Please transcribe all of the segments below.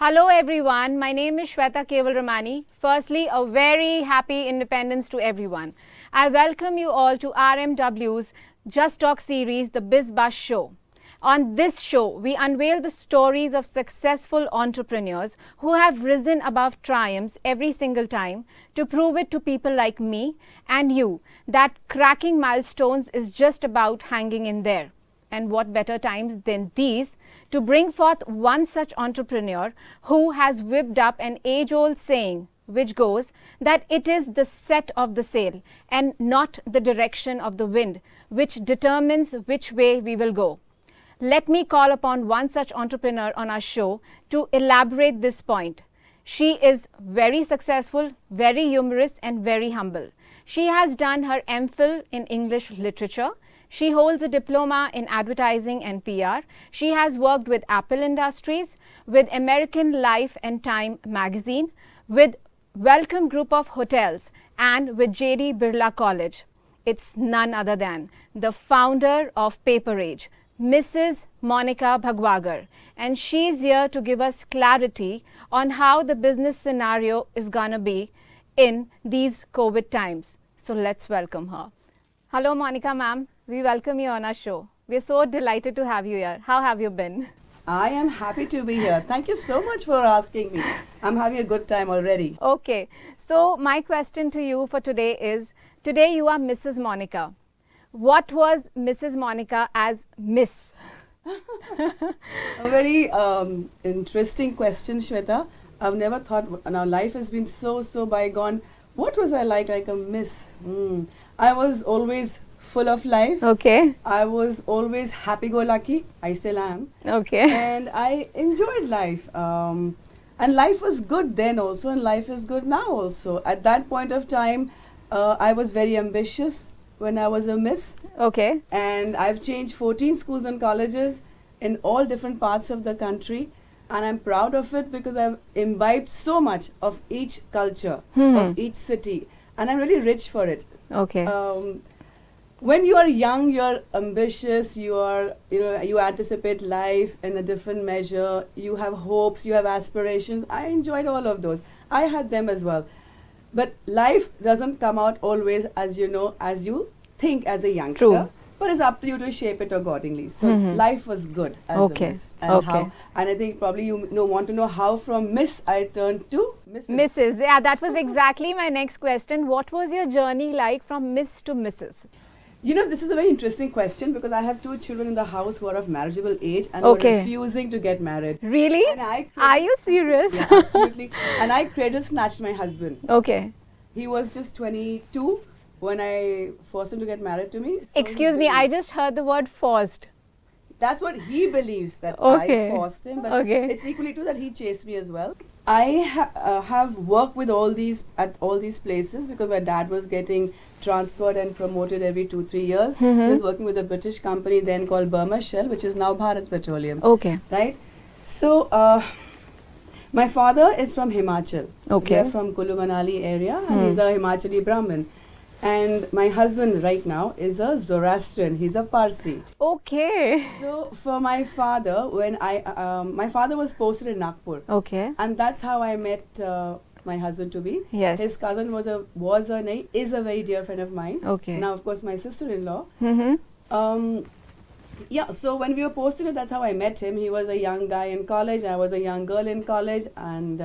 Hello everyone, my name is Shweta Kewalramani. Firstly, a very happy independence to everyone. I welcome you all to RMW's Just Talk series, The Biz Buzz Show. On this show, we unveil the stories of successful entrepreneurs who have risen above triumphs every single time to prove it to people like me and you that cracking milestones is just about hanging in there. And what better times than these to bring forth one such entrepreneur who has whipped up an age-old saying which goes that it is the set of the sail and not the direction of the wind which determines which way we will go. Let me call upon one such entrepreneur on our show to elaborate this point. She is very successful, very humorous and very humble. She has done her MPhil in English literature. She holds a diploma in advertising and PR. She has worked with Apple Industries, with American Life and Time magazine, with Welcome Group of Hotels, and with JD Birla College. It's none other than the founder of Paper Age, Mrs. Monica Bhagwagar. And she's here to give us clarity on how the business scenario is gonna be in these COVID times. So let's welcome her. Hello, Monica ma'am. We welcome you on our show. We're so delighted to have you here. How have you been? I am happy to be here. Thank you so much for asking me. I'm having a good time already. Okay. So my question to you for today is, today you are Mrs. Monica. What was Mrs. Monica as Miss? A very interesting question, Shweta. I've never thought, now life has been so bygone. What was I like a miss? I was always full of life. Okay. I was always happy-go-lucky. I still am. Okay. And I enjoyed life. And life was good then also, and life is good now also. At that point of time, I was very ambitious when I was a miss. Okay. And I've changed 14 schools and colleges in all different parts of the country. And I'm proud of it because I've imbibed so much of each culture, of each city. And I'm really rich for it. Okay. When you are young, you're ambitious, you anticipate life in a different measure, you have hopes, you have aspirations. I enjoyed all of those. I had them as well. But life doesn't come out always as you think as a youngster. True. But it's up to you to shape it accordingly. So life was good as a miss. And and I think probably you want to know how from Miss I turned to Mrs. Mrs. Yeah, that was exactly my next question. What was your journey like from Miss to Mrs.? You know, this is a very interesting question because I have 2 children in the house who are of marriageable age and who are refusing to get married. Really? And are you serious? Yeah, absolutely. And I cradle snatched my husband. Okay. He was just 22 when I forced him to get married to me. So Excuse me, I just heard the word forced. That's what he believes, that I forced him, but it's equally true that he chased me as well. I have worked with at all these places because my dad was getting transferred and promoted every 2-3 years. He was working with a British company then called Burma Shell, which is now Bharat Petroleum. Okay. Right? So, my father is from Himachal. Okay. They're from Kullu Manali area and he's a Himachali Brahmin. And my husband right now is a Zoroastrian. He's a Parsi. Okay. So for my father, when my father was posted in Nagpur. Okay. And that's how I met my husband to be. Yes. His cousin is a very dear friend of mine. Okay. Now, of course, my sister-in-law. Mm-hmm. Yeah, so when we were posted, that's how I met him. He was a young guy in college. I was a young girl in college. And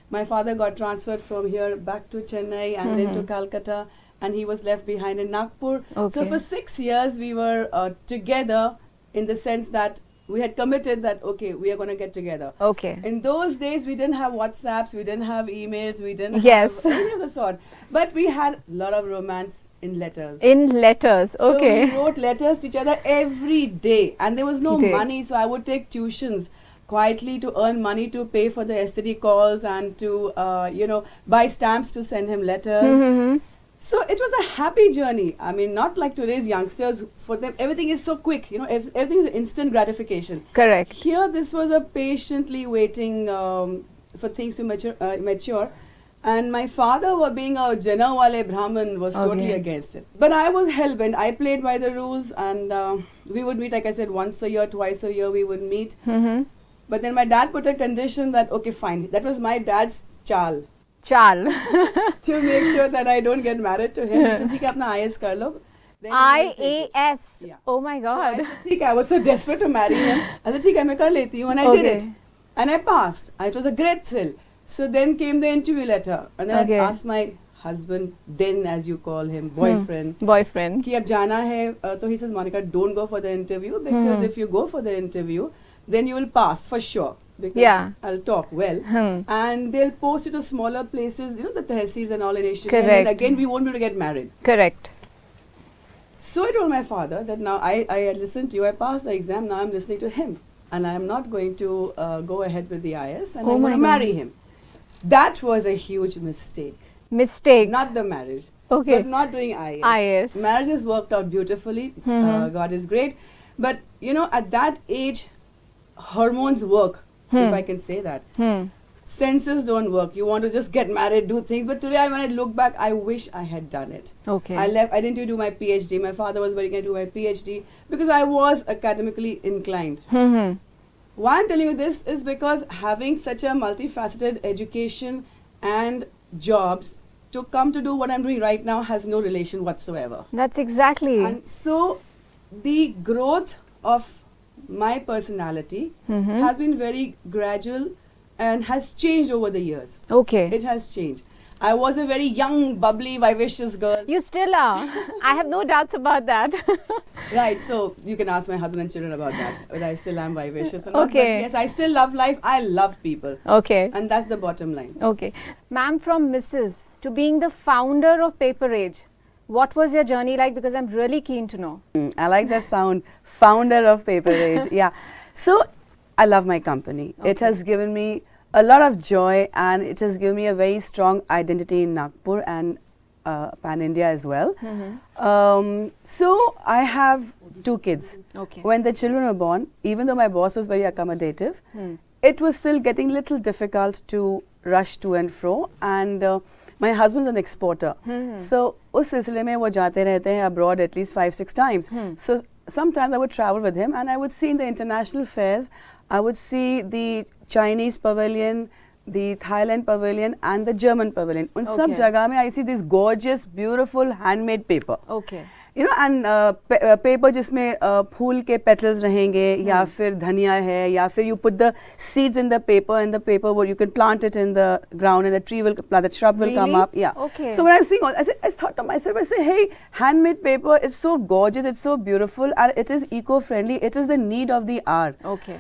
my father got transferred from here back to Chennai and then to Calcutta. And he was left behind in Nagpur. Okay. So for 6 years, we were together in the sense that we had committed that, okay, we are going to get together. Okay. In those days, we didn't have WhatsApps, we didn't have emails, we didn't have any of the sort. But we had a lot of romance in letters. In letters, okay. So we wrote letters to each other every day. And there was no money, so I would take tuitions quietly to earn money to pay for the STD calls and to, buy stamps to send him letters. So it was a happy journey. I mean, not like today's youngsters. For them, everything is so quick. Everything is instant gratification. Correct. Here, this was a patiently waiting for things to mature. And my father, being a Janawale Brahmin, was totally against it. But I was hell-bent. I played by the rules, and we would meet, like I said, once a year, twice a year we would meet. But then my dad put a condition that, okay, fine. That was my dad's chal. Chal. To make sure that I don't get married to him. He said, "ठीक है, अपना IAS कर लो." Then he will take it. IAS. Yeah. Oh my So I God. said, ठीक है, I was so desperate to marry him. I said, ठीक है, मैं कर लेती हूँ. And I did it. And I passed. It was a great thrill. So then came the interview letter. And then I asked my husband, then as you call him, boyfriend. Boyfriend. कि अब जाना है. So he says, Monica, don't go for the interview. Because if you go for the interview, then you will pass for sure. Because I'll talk well. And they'll post you to smaller places, you know, the tehsils and all in Asia. Correct. And then again, we won't be able to get married. Correct. So I told my father that now I had listened to you, I passed the exam, now I'm listening to him. And I am not going to go ahead with the IS and I'm going to marry him. That was a huge mistake. Mistake. Not the marriage. Okay. But not doing IS. IS. Marriage has worked out beautifully. God is great. But, you know, at that age, hormones work, if I can say that. Senses don't work. You want to just get married, do things. But today, when I look back, I wish I had done it. Okay. I didn't do my PhD. My father was very going to do my PhD because I was academically inclined. Why I'm telling you this is because having such a multifaceted education and jobs to come to do what I'm doing right now has no relation whatsoever. That's exactly. And so the growth of my personality has been very gradual and has changed over the years. Okay. It has changed. I was a very young, bubbly, vivacious girl. You still are. I have no doubts about that. Right, so you can ask my husband and children about that, whether I still am vivacious or not. Okay. But yes, I still love life. I love people. Okay. And that's the bottom line. Okay. Ma'am, from Mrs. to being the founder of Paper Age, what was your journey like? Because I'm really keen to know. I like that sound, founder of Paper Age. Yeah. So I love my company. Okay. It has given me a lot of joy and it has given me a very strong identity in Nagpur and pan-India as well. So I have 2 kids. Okay. When the children were born, even though my boss was very accommodative, it was still getting little difficult to rush to and fro, and my husband's an exporter. So उस सिलसिले में वो जाते रहते हैं abroad at least 5-6 times. So sometimes I would travel with him and I would see in the international fairs, I would see the Chinese pavilion, the Thailand pavilion and the German pavilion. उन सब जगह में I see this gorgeous, beautiful handmade paper. Okay. You know, and paper जिसमें फूल के petals रहेंगे या फिर धनिया है या फिर you put the seeds in the paper and the paper where you can plant it in the ground and the tree will plant, the shrub will come up. Yeah. Okay. So when I was seeing all, I thought to myself, I said, hey, handmade paper is so gorgeous, it's so beautiful and it is eco-friendly. It is the need of the hour. Okay.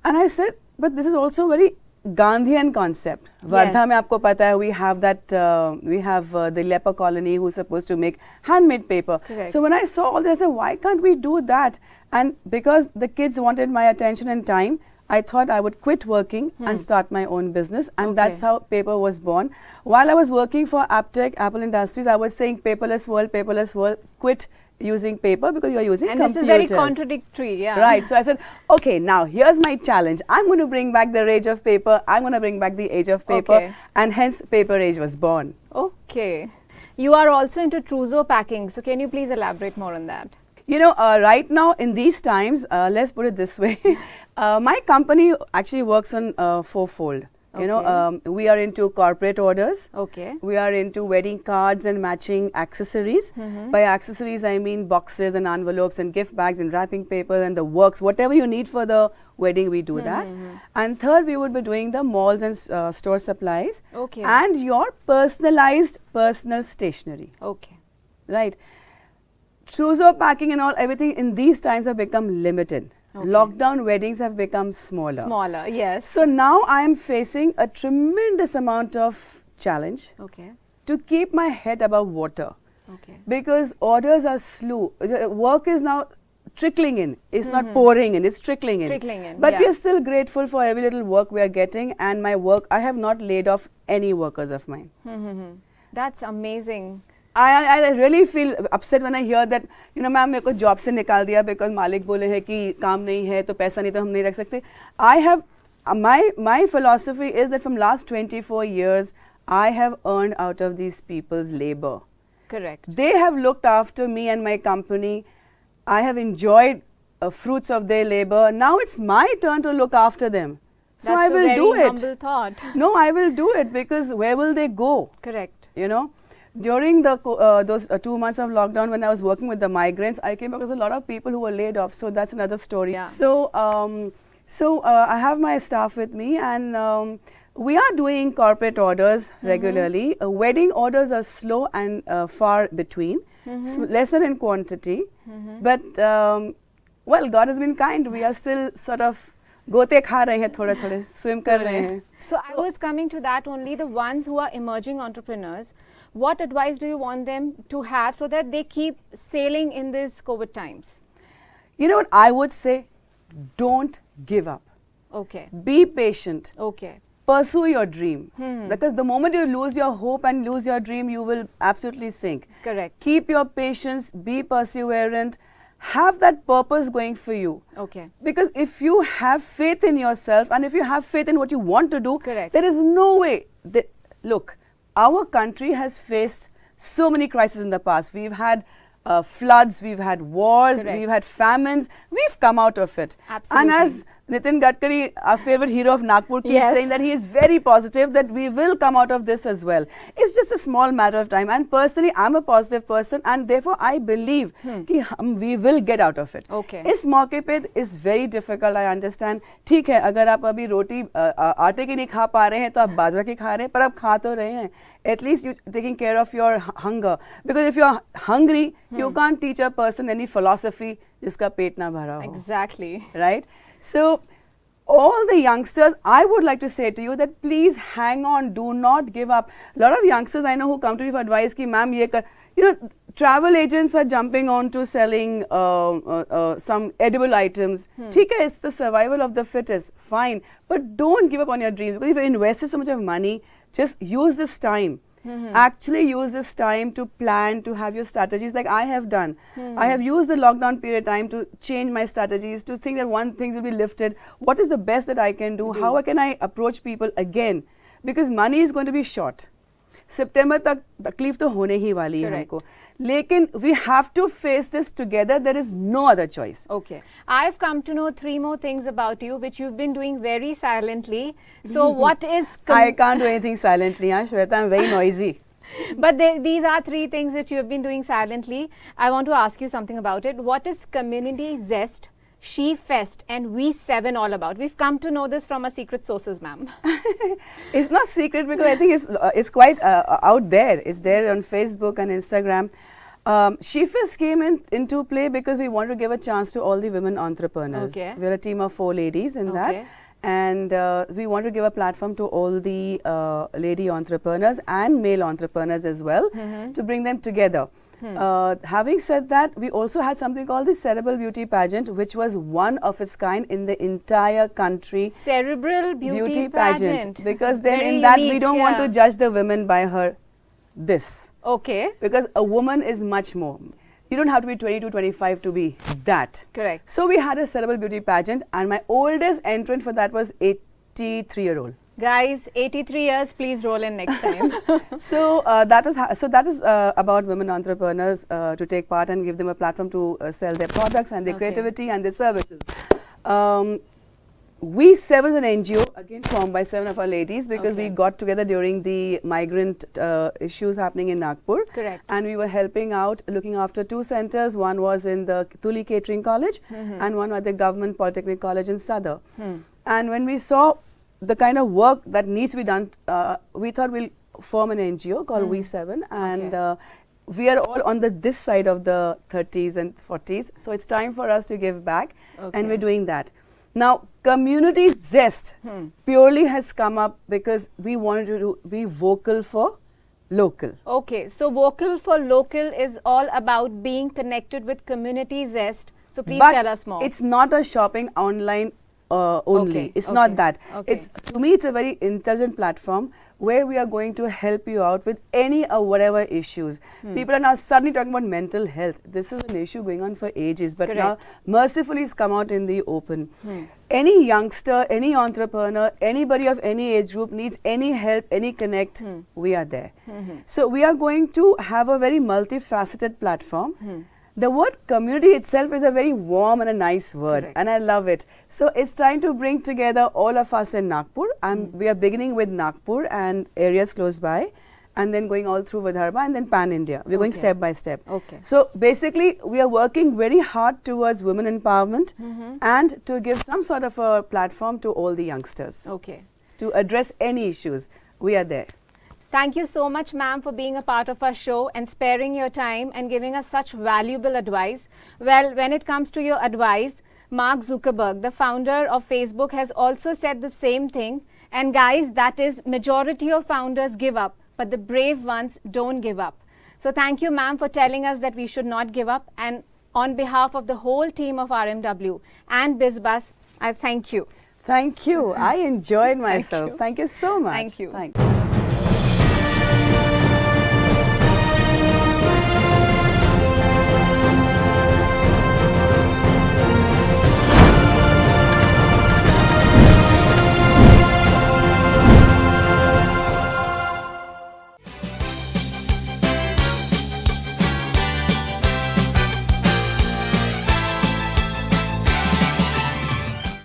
And I said, but this is also very Gandhian concept. Wardha mein aapko pata hai, we have that, the leper colony who's supposed to make handmade paper. Correct. So when I saw all this, I said, why can't we do that? And because the kids wanted my attention and time, I thought I would quit working and start my own business, and that's how paper was born. While I was working for Apple Industries, I was saying paperless world, quit using paper because you are using computers. And this is very contradictory, yeah. Right. So I said, okay, now here's my challenge. I'm going to bring back the age of paper. I'm going to bring back the age of paper. Okay. And hence Paper Age was born. Okay. You are also into trousseau packing. So can you please elaborate more on that? You know, right now in these times, let's put it this way. My company actually works on fourfold. You know, we are into corporate orders. Okay. We are into wedding cards and matching accessories. By accessories, I mean boxes and envelopes and gift bags and wrapping paper and the works. Whatever you need for the wedding, we do that. And third, we would be doing the malls and store supplies. Okay. And your personalized personal stationery. Okay. Right. Trousseau packing and all, everything in these times have become limited. Okay. Lockdown weddings have become smaller. Smaller, yes. So now I am facing a tremendous amount of challenge to keep my head above water. Okay. Because orders are slow. Work is now trickling in. It's not pouring in, it's trickling in. Trickling in, But we are still grateful for every little work we are getting, and my work, I have not laid off any workers of mine. That's amazing. I really feel upset when I hear that, you know, ma'am, मेरे को job से निकाल दिया because मालिक बोले हैं कि काम नहीं है तो पैसा नहीं तो हम नहीं रख सकते. I have, my philosophy is that from last 24 years, I have earned out of these people's labor. Correct. They have looked after me and my company. I have enjoyed fruits of their labor. Now it's my turn to look after them. So That's I will do a very it. humble thought. No, I will do it, because where will they go? Correct. You know, during the those 2 months of lockdown, when I was working with the migrants, I came across a lot of people who were laid off. So that's another story. Yeah. So I have my staff with me, and we are doing corporate orders regularly. Wedding orders are slow and far between, lesser in quantity. But well, God has been kind. We are still sort of gote kha rahe hain, thode thode swim kar rahe hain. So I was coming to that only. The ones who are emerging entrepreneurs, what advice do you want them to have so that they keep sailing in these COVID times? You know what I would say? Don't give up. Okay. Be patient. Okay. Pursue your dream. Because the moment you lose your hope and lose your dream, you will absolutely sink. Correct. Keep your patience. Be perseverant. Have that purpose going for you. Okay. Because if you have faith in yourself, and if you have faith in what you want to do, Correct. there is no way that, look, our country has faced so many crises in the past. We've had floods, we've had wars, Correct. we've had famines. We've come out of it. Absolutely. And as Nitin Gadkari, our favorite hero of Nagpur, keeps Yes. saying that he is very positive that we will come out of this as well. It's just a small matter of time. And personally, I'm a positive person, and therefore I believe that we will get out of it. Okay. इस मौके पे is very difficult, I understand. ठीक है, अगर आप अभी रोटी आटे की नहीं खा पा रहे हैं तो आप बाजरा की खा रहे हैं, पर आप खा तो रहे हैं. At least you taking care of your hunger. Because if you're hungry, you can't teach a person any philosophy जिसका पेट ना भरा हो. Exactly. Right? So, all the youngsters, I would like to say to you that please hang on, do not give up. A lot of youngsters I know who come to me for advice ki ma'am ye kar, you know, travel agents are jumping on to selling some edible items. ठीक है, it's the survival of the fittest, fine, but don't give up on your dreams. Because if you invested so much of money, just use this time. Actually use this time to plan, to have your strategies like I have done. I have used the lockdown period time to change my strategies, to think that one things will be lifted. What is the best that I can do? How can I approach people again? Because money is going to be short. September तक तकलीफ तो होने ही वाली है हमको. लेकिन we have to face this together. There is no other choice. Okay. I've come to know 3 more things about you which you've been doing very silently. So what is... I can't do anything silently, Shweta. I'm very noisy. But these are 3 things which you have been doing silently. I want to ask you something about it. What is Community Zest, She Fest and We7 all about? We've come to know this from our secret sources, ma'am. It's not secret because I think it's quite out there. It's there on Facebook and Instagram. She Fest came into play because we wanted to give a chance to all the women entrepreneurs. Okay. We're a team of 4 ladies in that. And we want to give a platform to all the lady entrepreneurs and male entrepreneurs as well to bring them together. Having said that, we also had something called the Cerebral Beauty Pageant, which was one of its kind in the entire country. Cerebral Beauty Pageant. Because then Very in that unique, we don't want to judge the women by her this. Okay. Because a woman is much more. You don't have to be 22, 25 to be that. Correct. So we had a Cerebral Beauty Pageant, and my oldest entrant for that was 83-year-old. Guys, 83 years, please roll in next time. So that is about women entrepreneurs to take part and give them a platform to sell their products and their creativity and their services. We7 is an NGO again formed by 7 of our ladies because we got together during the migrant issues happening in Nagpur. Correct. And we were helping out, looking after 2 centers. One was in the Tuli Catering College and one at the Government Polytechnic College in Sadar. And when we saw the kind of work that needs to be done, we thought we'll form an NGO called We7, and we are all on this side of the 30s and 40s, so it's time for us to give back, and we're doing that. Now, Community Zest purely has come up because we wanted to be vocal for local. Okay, so vocal for local is all about being connected with Community Zest. So please tell us more. It's not a shopping online only. It's not that. It's, to me, it's a very intelligent platform where we are going to help you out with any or whatever issues. People are now suddenly talking about mental health. This is an issue going on for ages, but now mercifully it's come out in the open. Any youngster, any entrepreneur, anybody of any age group needs any help, any connect, we are there. So we are going to have a very multifaceted platform. The word community itself is a very warm and a nice word, Correct. and I love it. So it's trying to bring together all of us in Nagpur. We are beginning with Nagpur and areas close by, and then going all through Vidarbha and then Pan India. We're going Okay. step by step. Okay. So basically, we are working very hard towards women empowerment and to give some sort of a platform to all the youngsters Okay. to address any issues. We are there. Thank you so much, ma'am, for being a part of our show and sparing your time and giving us such valuable advice. Well, when it comes to your advice, Mark Zuckerberg, the founder of Facebook, has also said the same thing. And guys, that is, majority of founders give up, but the brave ones don't give up. So thank you, ma'am, for telling us that we should not give up. And on behalf of the whole team of RMW and BizBus, I thank you. Thank you. I enjoyed myself. you. Thank you so much. Thank you. Thank you.